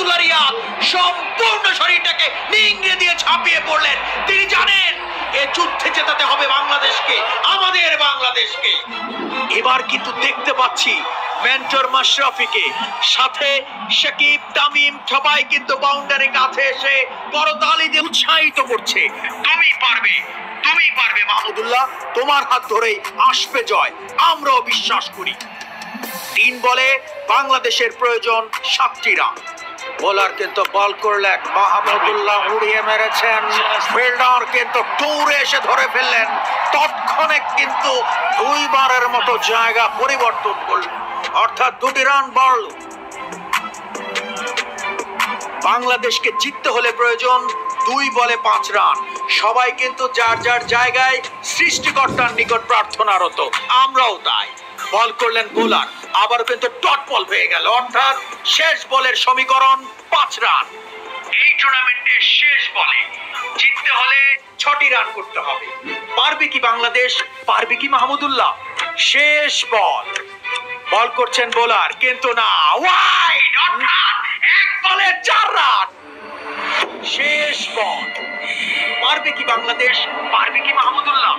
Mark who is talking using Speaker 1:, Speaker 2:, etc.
Speaker 1: মাহমুদুল্লাহ রিয়াদ সম্পূর্ণ শরীরটাকে নিংড়ে দিয়ে ছাপিয়ে পড়লেন। তিনি জানেন এ যুদ্ধে জেতাতে হবে বাংলাদেশকে, আমাদের বাংলাদেশকে। এবার কিন্তু দেখতে পাচ্ছি মেন্টর মাশরাফিকে, সাথে শাকিব, তামিম সবাই কিন্তু বাউন্ডারি কাছে এসে করতালি দিয়ে উৎসাহিত করছে। তুমি পারবে, তুমি পারবে মাহমুদুল্লাহ, তোমার হাত ধরেই আসবে জয়, আমরাও বিশ্বাস করি। 3 বলে বাংলাদেশের প্রয়োজন 7টি রান। বোলার কিন্তু বল করলেন, মাহমুদুল্লাহ উড়িয়ে মেরেছেন, ফিল্ডার কিন্তু দৌড়ে এসে ধরে ফেললেন। তৎক্ষণে কিন্তু 2 বারের মতো জায়গা পরিবর্তন করলেন, অর্থাৎ 2টি রান বাড়ল। বাংলাদেশকে জিততে হলে প্রয়োজন 2 বলে 5 রান। সবাই কিন্তু যার যার জায়গায় সৃষ্টিকর্তার নিকট প্রার্থনারত, আমরাও তাই। বল করলেন বোলার, আবার কিন্তু ডট বল হয়ে গেল, অর্থাৎ শেষ বলের সমীকরণ 5 রান। এই টুর্নামেন্টের শেষ বলে জিততে হলে 6টি রান করতে হবে। পারবে কি বাংলাদেশ, পারবে কি মাহমুদুল্লাহ? শেষ বল, বল করছেন বোলার, কিন্তু না, ওয়াইড, অর্থাৎ 1 বলে 4 রান। শেষ বল, পারবে কি বাংলাদেশ, পারবে কি মাহমুদুল্লাহ?